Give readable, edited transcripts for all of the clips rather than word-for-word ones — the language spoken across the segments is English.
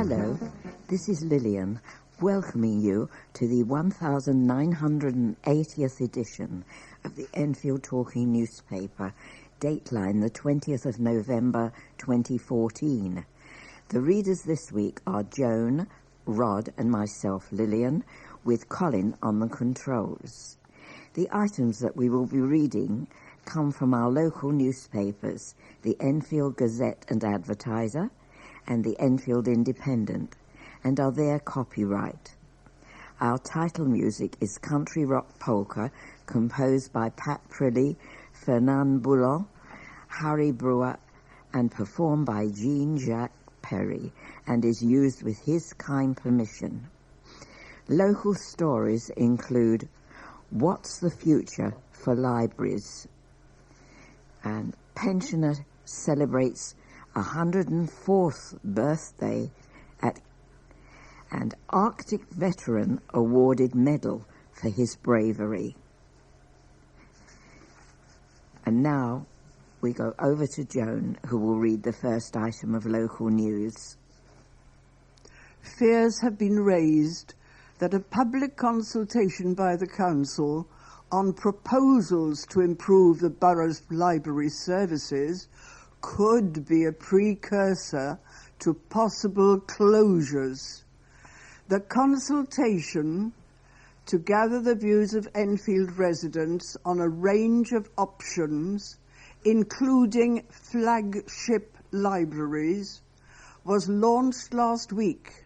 Hello, this is Lillian, welcoming you to the 1980th edition of the Enfield Talking newspaper, dateline the 20th of November 2014. The readers this week are Joan, Rod and myself, Lillian, with Colin on the controls. The items that we will be reading come from our local newspapers, the Enfield Gazette and Advertiser and the Enfield Independent, and are their copyright. Our title music is Country Rock Polka, composed by Pat Prilly, Fernand Boulon, Harry Brewer, and performed by Jean-Jacques Perry, and is used with his kind permission. Local stories include What's the Future for Libraries? And pensioner celebrates 104th birthday and Arctic veteran awarded medal for his bravery. And now we go over to Joan, who will read the first item of local news. Fears have been raised that a public consultation by the council on proposals to improve the borough's library services could be a precursor to possible closures. The consultation, to gather the views of Enfield residents on a range of options, including flagship libraries, was launched last week,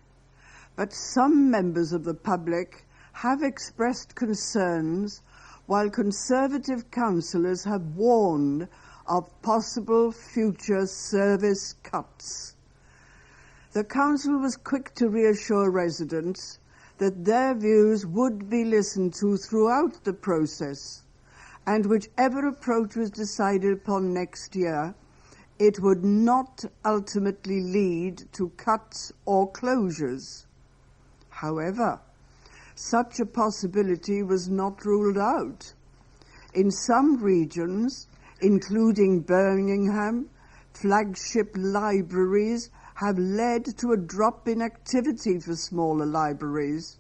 but some members of the public have expressed concerns, while Conservative councillors have warned of possible future service cuts. The council was quick to reassure residents that their views would be listened to throughout the process, and whichever approach was decided upon next year, it would not ultimately lead to cuts or closures. However, such a possibility was not ruled out. In some regions, including Birmingham, flagship libraries have led to a drop in activity for smaller libraries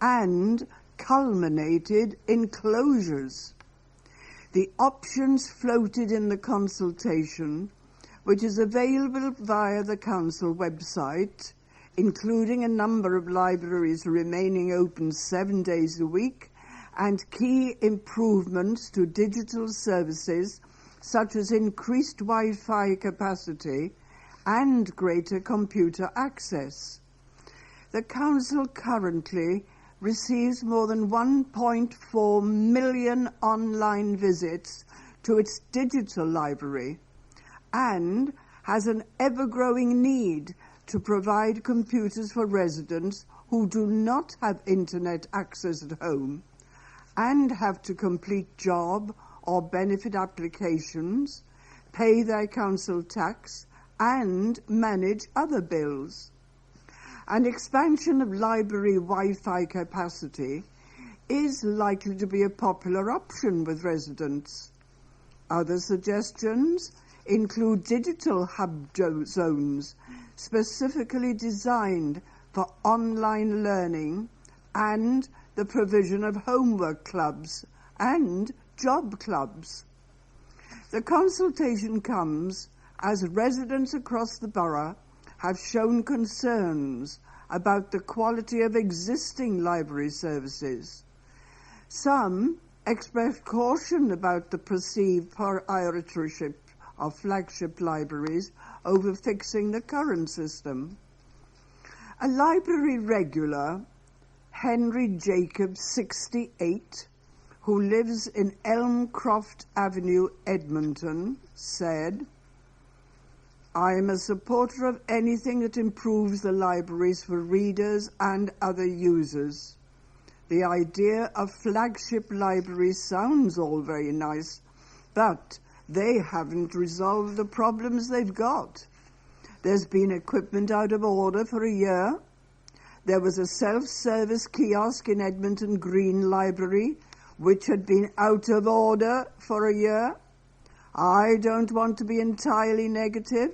and culminated in closures. The options floated in the consultation, which is available via the council website, including a number of libraries remaining open 7 days a week and key improvements to digital services such as increased Wi-Fi capacity and greater computer access. The council currently receives more than 1.4 million online visits to its digital library and has an ever-growing need to provide computers for residents who do not have internet access at home and have to complete job or benefit applications, pay their council tax, and manage other bills. An expansion of library Wi-Fi capacity is likely to be a popular option with residents. Other suggestions include digital hub zones specifically designed for online learning and the provision of homework clubs and job clubs. The consultation comes as residents across the borough have shown concerns about the quality of existing library services. Some expressed caution about the perceived proprietorship of flagship libraries over fixing the current system. A library regular, Henry Jacobs, 68, who lives in Elmcroft Avenue, Edmonton, said, "I am a supporter of anything that improves the libraries for readers and other users. The idea of flagship libraries sounds all very nice, but they haven't resolved the problems they've got. There's been equipment out of order for a year. There was a self-service kiosk in Edmonton Green Library, which had been out of order for a year. I don't want to be entirely negative.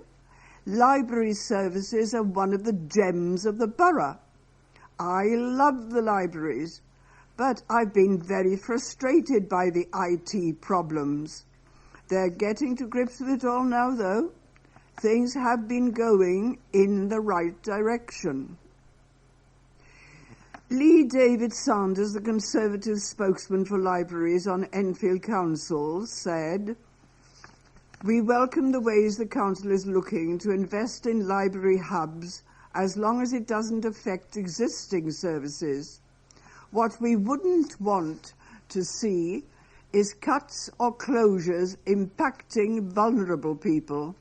Library services are one of the gems of the borough. I love the libraries, but I've been very frustrated by the IT problems. They're getting to grips with it all now, though. Things have been going in the right direction. Lee David Sanders, the Conservative spokesman for libraries on Enfield Council, said, "We welcome the ways the council is looking to invest in library hubs as long as it doesn't affect existing services. What we wouldn't want to see is cuts or closures impacting vulnerable people,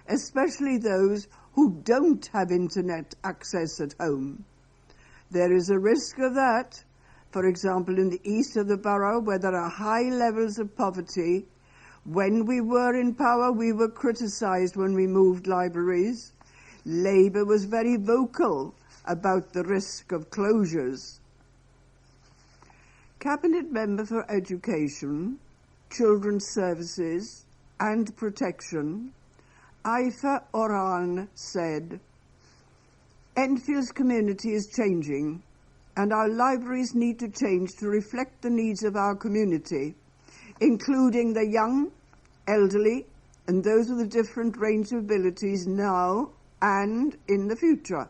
especially those who don't have internet access at home. There is a risk of that, for example, in the east of the borough, where there are high levels of poverty. When we were in power, we were criticised when we moved libraries. Labour was very vocal about the risk of closures." Cabinet Member for Education, Children's Services and Protection, Aifa Oran, said, "Enfield's community is changing, and our libraries need to change to reflect the needs of our community, including the young, elderly, and those with a different range of abilities now and in the future.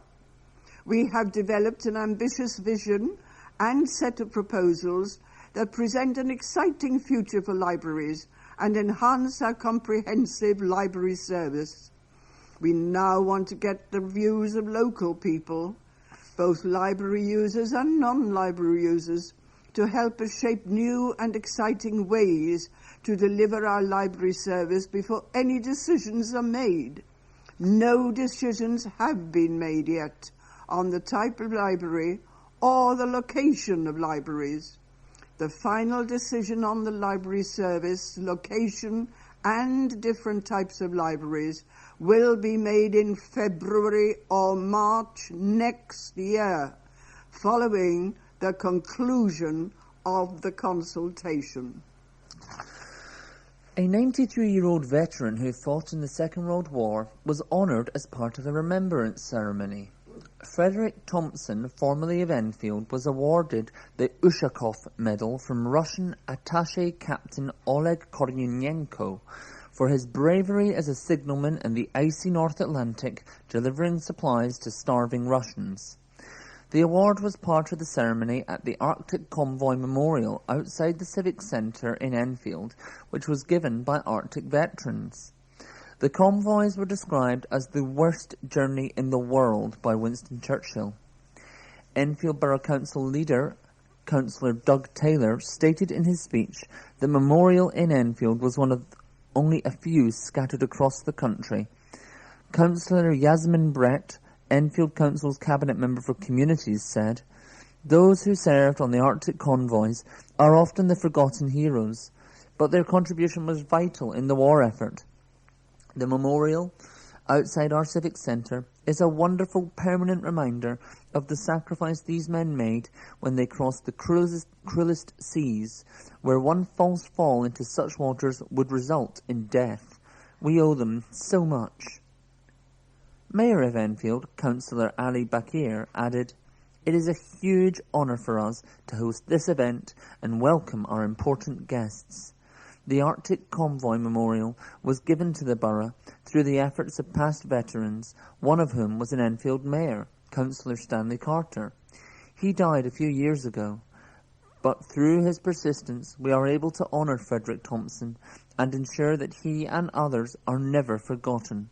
We have developed an ambitious vision and set of proposals that present an exciting future for libraries and enhance our comprehensive library service. We now want to get the views of local people, both library users and non-library users, to help us shape new and exciting ways to deliver our library service before any decisions are made. No decisions have been made yet on the type of library or the location of libraries. The final decision on the library service, location, and different types of libraries will be made in February or March next year, following the conclusion of the consultation." A 93-year-old veteran who fought in the Second World War was honoured as part of the remembrance ceremony. Frederick Thompson, formerly of Enfield, was awarded the Ushakov Medal from Russian Attaché Captain Oleg Kornienko for his bravery as a signalman in the icy North Atlantic, delivering supplies to starving Russians. The award was part of the ceremony at the Arctic Convoy Memorial outside the Civic Centre in Enfield, which was given by Arctic veterans. The convoys were described as the worst journey in the world by Winston Churchill. Enfield Borough Council leader, Councillor Doug Taylor, stated in his speech the memorial in Enfield was one of only a few scattered across the country. Councillor Yasmin Brett, Enfield Council's Cabinet Member for Communities, said, "Those who served on the Arctic convoys are often the forgotten heroes, but their contribution was vital in the war effort. The memorial, outside our civic centre, is a wonderful permanent reminder of the sacrifice these men made when they crossed the cruelest seas, where one false fall into such waters would result in death. We owe them so much." Mayor of Enfield, Councillor Ali Bakir, added, "It is a huge honour for us to host this event and welcome our important guests. The Arctic Convoy Memorial was given to the borough through the efforts of past veterans, one of whom was an Enfield mayor, Councillor Stanley Carter. He died a few years ago, but through his persistence we are able to honour Frederick Thompson and ensure that he and others are never forgotten."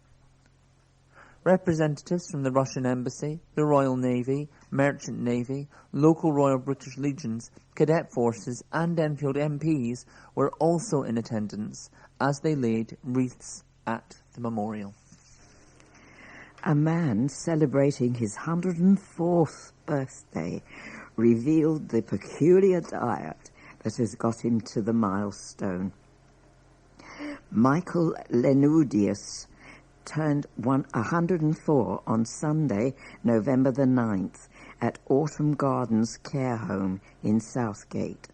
Representatives from the Russian Embassy, the Royal Navy, Merchant Navy, local Royal British Legions, Cadet Forces and Enfield MPs were also in attendance as they laid wreaths at the memorial. A man celebrating his 104th birthday revealed the peculiar diet that has got him to the milestone. Michael Lenudius turned 104 on Sunday, November the 9th, at Autumn Gardens Care Home in Southgate.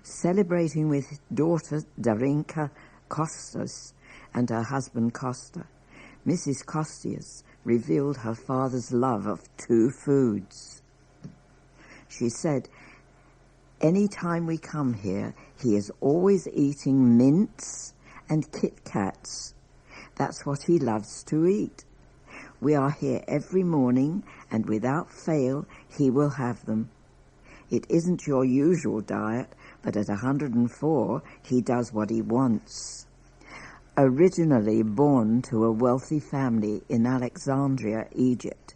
Celebrating with daughter Darinka Kostas and her husband Costa, Mrs. Costius revealed her father's love of two foods. She said, "Any time we come here, he is always eating mints and Kit Kats. That's what he loves to eat. We are here every morning, and without fail, he will have them. It isn't your usual diet, but at 104, he does what he wants." Originally born to a wealthy family in Alexandria, Egypt,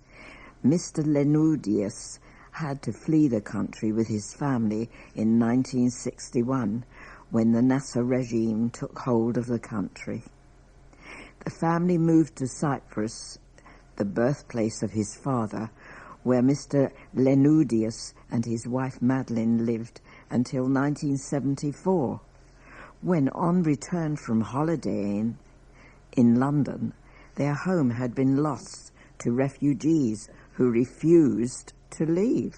Mr. Lenudius had to flee the country with his family in 1961 when the Nasser regime took hold of the country. The family moved to Cyprus, the birthplace of his father, where Mr. Lenudius and his wife Madeline lived until 1974, when on return from holidaying in London, their home had been lost to refugees who refused to leave.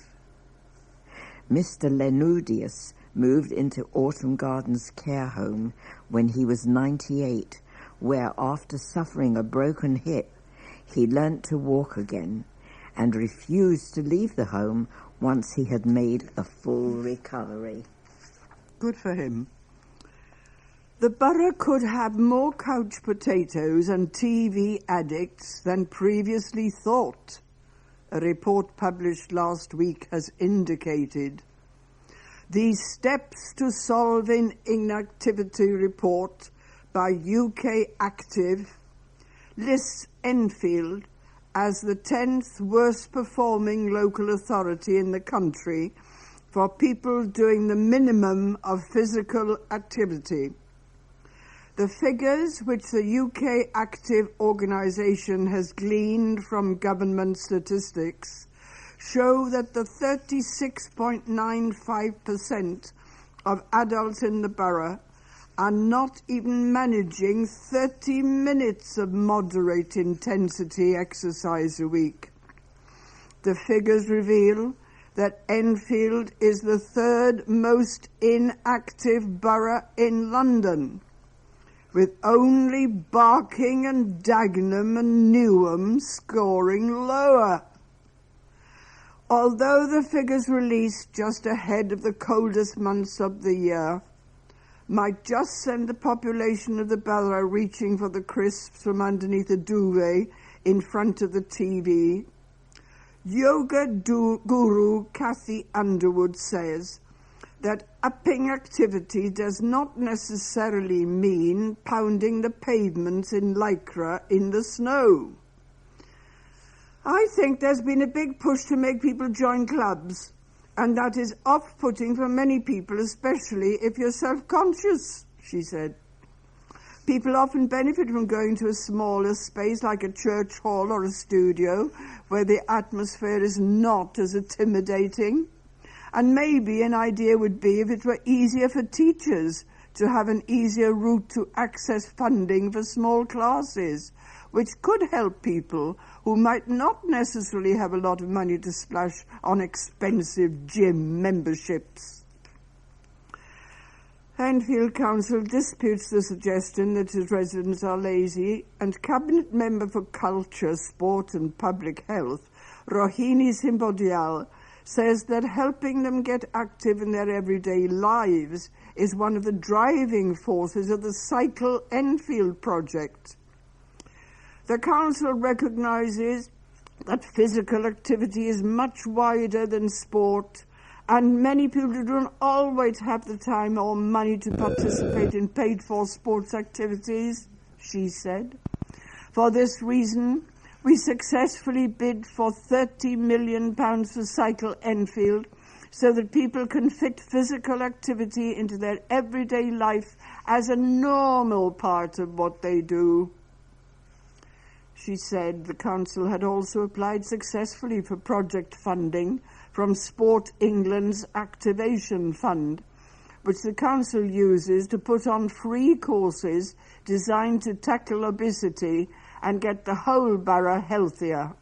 Mr. Lenudius moved into Autumn Gardens care home when he was 98, where after suffering a broken hip, he learnt to walk again and refused to leave the home once he had made a full recovery. Good for him. The borough could have more couch potatoes and TV addicts than previously thought, a report published last week has indicated. The Steps to Solving Inactivity report by UK Active lists Enfield as the 10th worst performing local authority in the country for people doing the minimum of physical activity. The figures which the UK Active organisation has gleaned from government statistics show that the 36.95% of adults in the borough are not even managing 30 minutes of moderate intensity exercise a week. The figures reveal that Enfield is the third most inactive borough in London, with only Barking and Dagenham and Newham scoring lower. Although the figures released just ahead of the coldest months of the year might just send the population of the borough reaching for the crisps from underneath a duvet in front of the TV, yoga guru Kathy Underwood says that upping activity does not necessarily mean pounding the pavements in Lycra in the snow. "I think there's been a big push to make people join clubs, and that is off-putting for many people, especially if you're self-conscious," she said. "People often benefit from going to a smaller space like a church hall or a studio where the atmosphere is not as intimidating. And maybe an idea would be if it were easier for teachers to have an easier route to access funding for small classes, which could help people who might not necessarily have a lot of money to splash on expensive gym memberships." Enfield Council disputes the suggestion that its residents are lazy, and Cabinet Member for Culture, Sport and Public Health, Rohini Simbodial, says that helping them get active in their everyday lives is one of the driving forces of the Cycle Enfield project. The council recognises that physical activity is much wider than sport, and many people don't always have the time or money to participate in paid-for sports activities, she said. For this reason, we successfully bid for £30 million for Cycle Enfield so that people can fit physical activity into their everyday life as a normal part of what they do. She said the council had also applied successfully for project funding from Sport England's Activation Fund, which the council uses to put on free courses designed to tackle obesity and get the whole borough healthier.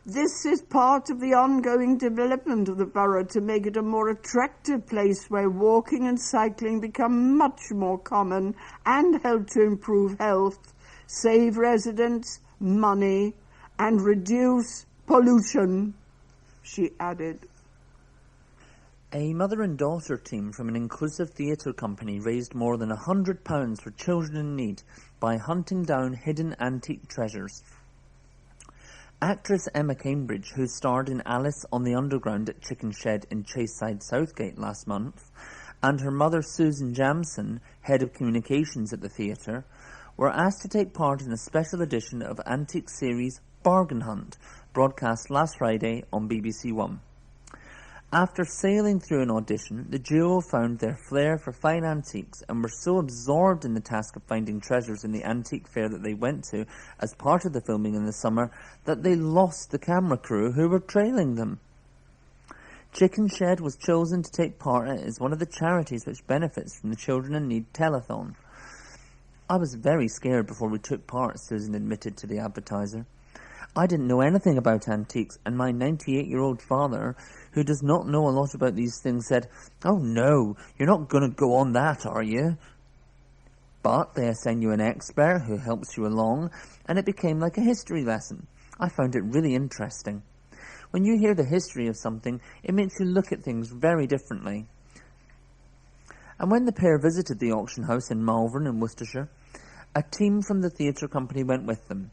This is part of the ongoing development of the borough to make it a more attractive place where walking and cycling become much more common and help to improve health, save residents money, and reduce pollution, she added. A mother and daughter team from an inclusive theatre company raised more than £100 for children in need by hunting down hidden antique treasures. Actress Emma Cambridge, who starred in Alice on the Underground at Chicken Shed in Chaseside, Southgate last month, and her mother Susan Jamson, head of communications at the theatre, were asked to take part in a special edition of antique series Bargain Hunt, broadcast last Friday on BBC One. After sailing through an audition, the duo found their flair for fine antiques and were so absorbed in the task of finding treasures in the antique fair that they went to as part of the filming in the summer that they lost the camera crew who were trailing them. Chicken Shed was chosen to take part in it as one of the charities which benefits from the Children in Need telethon. I was very scared before we took part, Susan admitted to the advertiser. I didn't know anything about antiques, and my 98-year-old father, who does not know a lot about these things, said, "Oh no, you're not going to go on that, are you?" But they assign you an expert who helps you along, and it became like a history lesson. I found it really interesting. When you hear the history of something, it makes you look at things very differently. And when the pair visited the auction house in Malvern in Worcestershire, a team from the theatre company went with them.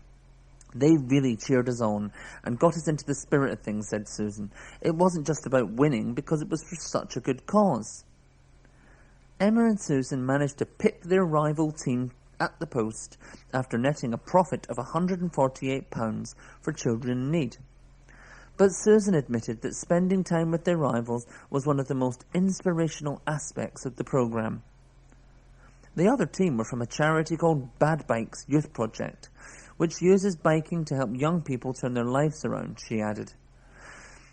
They really cheered us on and got us into the spirit of things, said Susan. It wasn't just about winning because it was for such a good cause. Emma and Susan managed to pip their rival team at the post after netting a profit of £148 for children in need. But Susan admitted that spending time with their rivals was one of the most inspirational aspects of the programme. The other team were from a charity called Bad Bikes Youth Project, which uses biking to help young people turn their lives around, she added.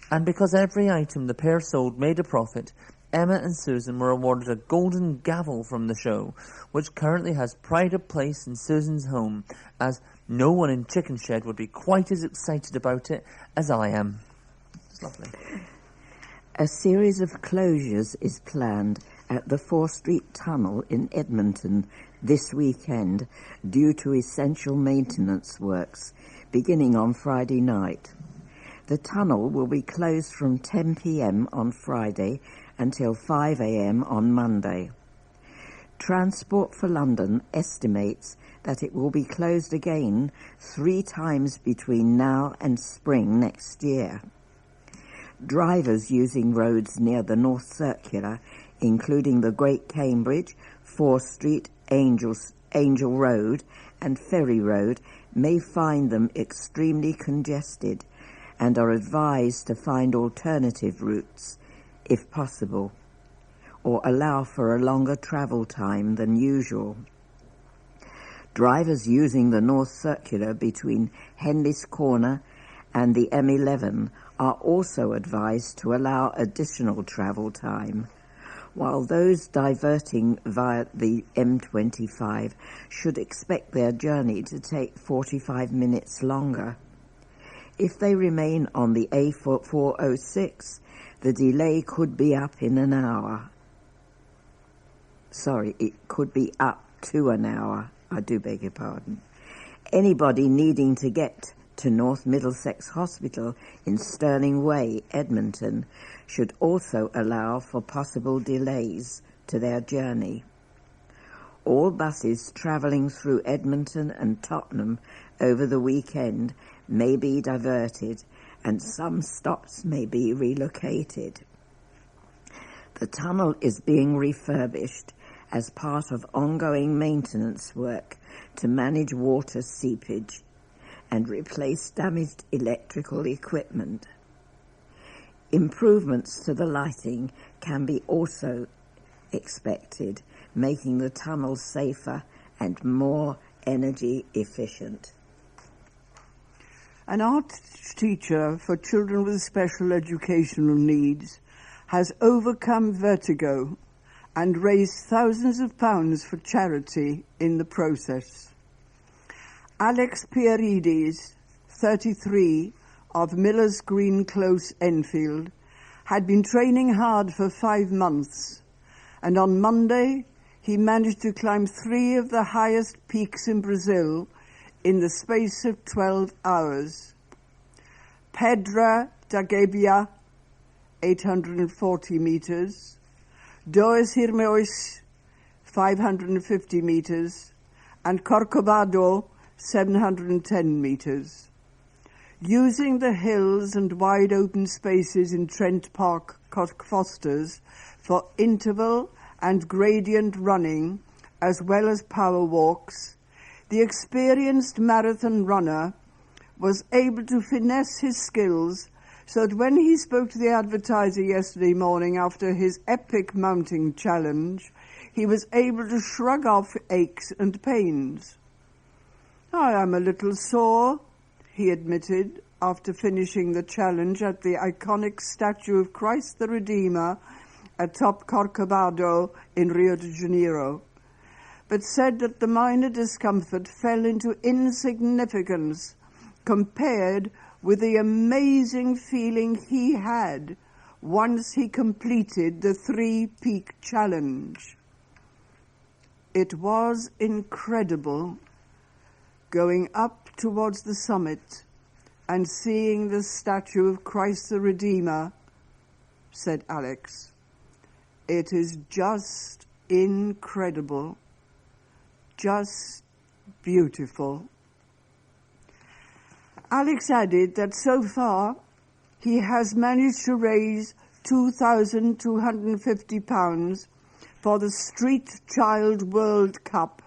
And because every item the pair sold made a profit, Emma and Susan were awarded a golden gavel from the show, which currently has pride of place in Susan's home, as no one in Chicken Shed would be quite as excited about it as I am. It's lovely. A series of closures is planned at the 4th Street Tunnel in Edmonton this weekend due to essential maintenance works beginning on Friday night. The tunnel will be closed from 10 p.m. on Friday until 5 a.m. on Monday. Transport for London estimates that it will be closed again 3 times between now and spring next year. Drivers using roads near the North Circular, including the Great Cambridge, 4th Street, Angel Road and Ferry Road, may find them extremely congested and are advised to find alternative routes, if possible, or allow for a longer travel time than usual. Drivers using the North Circular between Henley's Corner and the M11 are also advised to allow additional travel time, while those diverting via the M25 should expect their journey to take 45 minutes longer. If they remain on the A406, the delay could be up in an hour. It could be up to an hour. I do beg your pardon. Anybody needing to get to North Middlesex Hospital in Stirling Way, Edmonton, should also allow for possible delays to their journey. All buses travelling through Edmonton and Tottenham over the weekend may be diverted, and some stops may be relocated. The tunnel is being refurbished as part of ongoing maintenance work to manage water seepage and replace damaged electrical equipment. Improvements to the lighting can be also expected, making the tunnel safer and more energy efficient. An art teacher for children with special educational needs has overcome vertigo and raised thousands of pounds for charity in the process. Alex Pierides, 33, of Miller's Green Close, Enfield, had been training hard for 5 months, and on Monday he managed to climb 3 of the highest peaks in Brazil in the space of 12 hours. Pedra da Gabia, 840 metres. Dois Irmãos, 550 metres. And Corcovado, 710 metres. Using the hills and wide open spaces in Trent Park Fosters for interval and gradient running, as well as power walks, the experienced marathon runner was able to finesse his skills so that when he spoke to the advertiser yesterday morning after his epic mounting challenge, he was able to shrug off aches and pains. "I am a little sore," he admitted after finishing the challenge at the iconic statue of Christ the Redeemer atop Corcovado in Rio de Janeiro, but said that the minor discomfort fell into insignificance compared with the amazing feeling he had once he completed the 3-peak challenge. It was incredible going up towards the summit and seeing the statue of Christ the Redeemer, said Alex. It is just incredible, just beautiful. Alex added that so far he has managed to raise £2,250 for the Street Child World Cup,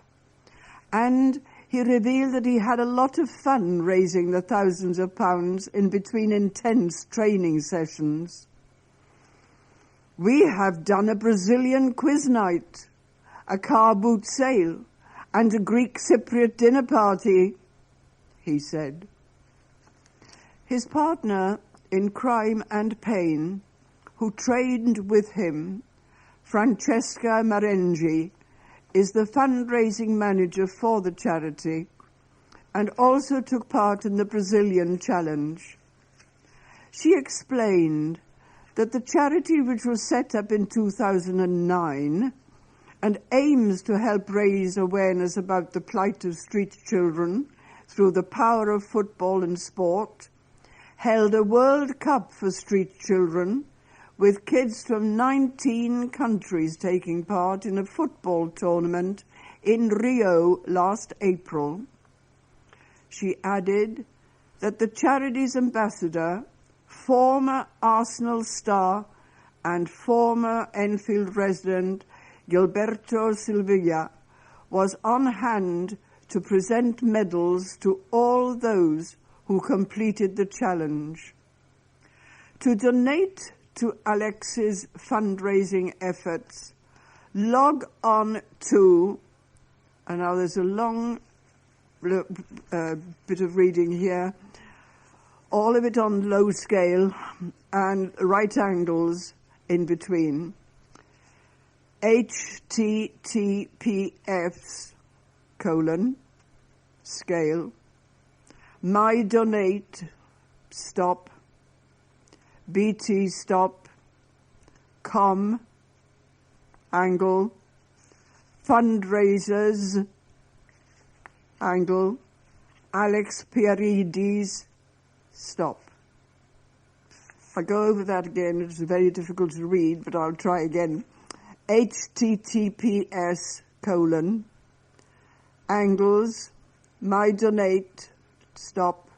and he revealed that he had a lot of fun raising the thousands of pounds in between intense training sessions. "We have done a Brazilian quiz night, a car boot sale, and a Greek Cypriot dinner party," he said. His partner in crime and pain, who trained with him, Francesca Marengi, is the fundraising manager for the charity and also took part in the Brazilian challenge. She explained that the charity, which was set up in 2009 and aims to help raise awareness about the plight of street children through the power of football and sport, held a World Cup for street children with kids from 19 countries taking part in a football tournament in Rio last April. She added that the charity's ambassador, former Arsenal star and former Enfield resident Gilberto Silveira, was on hand to present medals to all those who completed the challenge. To donate to Alex's fundraising efforts, log on to, and now there's a long bit of reading here, all of it on low scale and right angles in between, https:// my donate stop BT stop com angle fundraisers angle Alex Pierides stop. If I go over that again, it's very difficult to read, but I'll try again. https:// angles my donate stop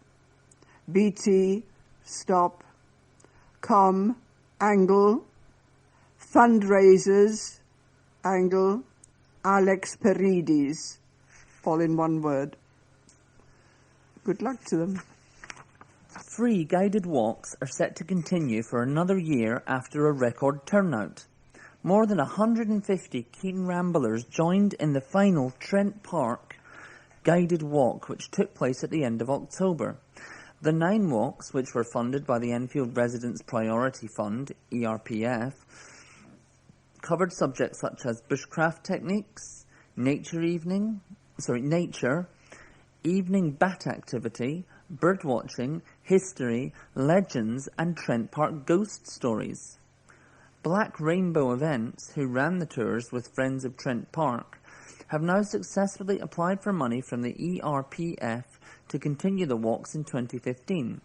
BT stop com angle fundraisers angle Alex Pierides, all in one word. Good luck to them. Free guided walks are set to continue for another year after a record turnout. More than 150 keen ramblers joined in the final Trent Park guided walk, which took place at the end of October. The 9 walks, which were funded by the Enfield Residents Priority Fund, ERPF, covered subjects such as bushcraft techniques, nature, evening bat activity, bird watching, history, legends, and Trent Park ghost stories. Black Rainbow Events, who ran the tours with Friends of Trent Park, have now successfully applied for money from the ERPF to continue the walks in 2015.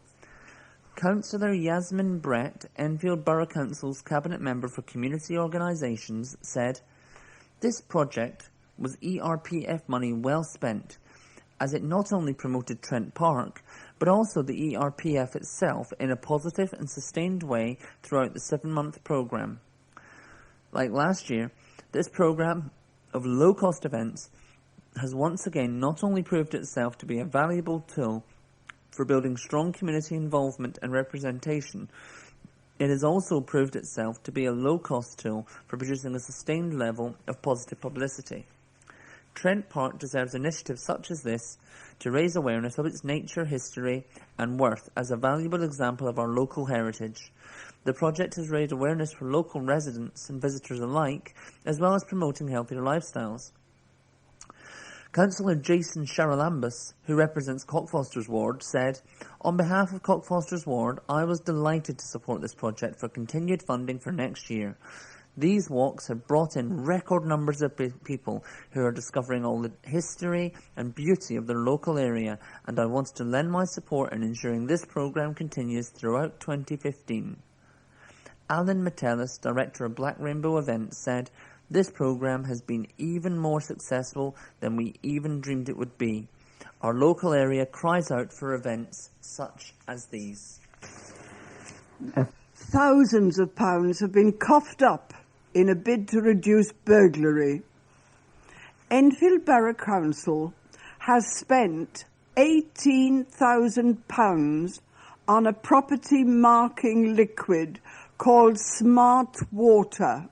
Councillor Yasmin Brett, Enfield Borough Council's Cabinet Member for Community Organisations, said, "This project was ERPF money well spent, as it not only promoted Trent Park, but also the ERPF itself in a positive and sustained way throughout the 7-month programme. Like last year, this programme of low-cost events has once again not only proved itself to be a valuable tool for building strong community involvement and representation, it has also proved itself to be a low-cost tool for producing a sustained level of positive publicity. Trent Park deserves initiatives such as this to raise awareness of its nature, history and worth as a valuable example of our local heritage. The project has raised awareness for local residents and visitors alike, as well as promoting healthier lifestyles." Councillor Jason Charalambous, who represents Cockfosters Ward, said, "On behalf of Cockfosters Ward, I was delighted to support this project for continued funding for next year. These walks have brought in record numbers of people who are discovering all the history and beauty of their local area, and I want to lend my support in ensuring this programme continues throughout 2015. Alan Metellus, Director of Black Rainbow Events, said, "This programme has been even more successful than we even dreamed it would be. Our local area cries out for events such as these." Thousands of pounds have been coughed up in a bid to reduce burglary. Enfield Borough Council has spent £18,000 on a property marking liquid called Smart Water.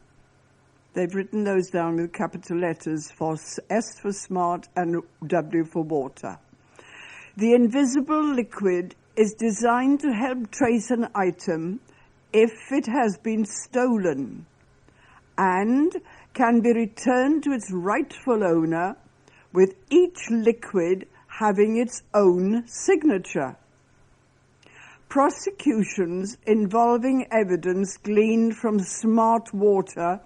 They've written those down with capital letters for S for smart and W for water. The invisible liquid is designed to help trace an item if it has been stolen, and can be returned to its rightful owner, with each liquid having its own signature. Prosecutions involving evidence gleaned from Smart Water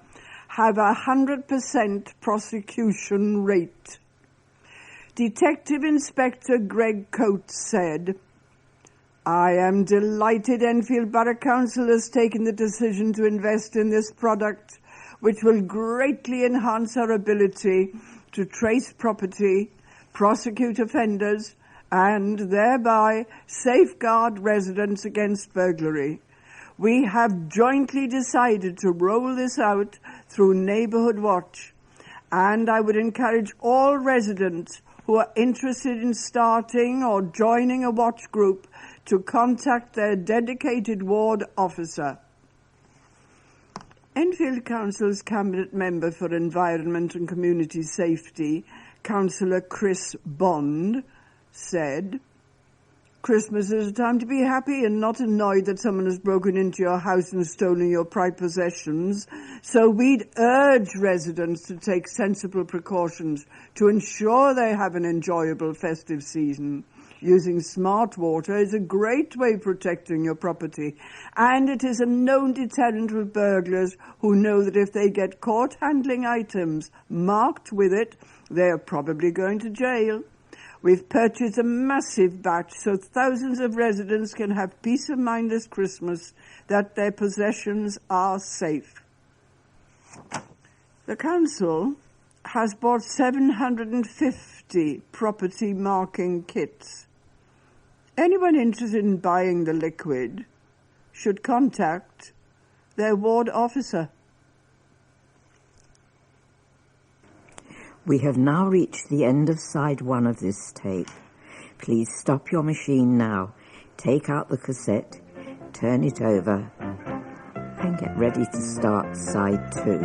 have a 100% prosecution rate. Detective Inspector Greg Coates said, "I am delighted Enfield Borough Council has taken the decision to invest in this product, which will greatly enhance our ability to trace property, prosecute offenders, and thereby safeguard residents against burglary. We have jointly decided to roll this out through Neighbourhood Watch, and I would encourage all residents who are interested in starting or joining a watch group to contact their dedicated ward officer." Enfield Council's Cabinet Member for Environment and Community Safety, Councillor Chris Bond, said, "Christmas is a time to be happy and not annoyed that someone has broken into your house and stolen your prized possessions, so we'd urge residents to take sensible precautions to ensure they have an enjoyable festive season. Using Smart Water is a great way of protecting your property, and it is a known deterrent with burglars who know that if they get caught handling items marked with it, they are probably going to jail. We've purchased a massive batch so thousands of residents can have peace of mind this Christmas that their possessions are safe." The council has bought 750 property marking kits. Anyone interested in buying the liquid should contact their ward officer. We have now reached the end of side 1 of this tape. Please stop your machine now, take out the cassette, turn it over, and get ready to start side 2.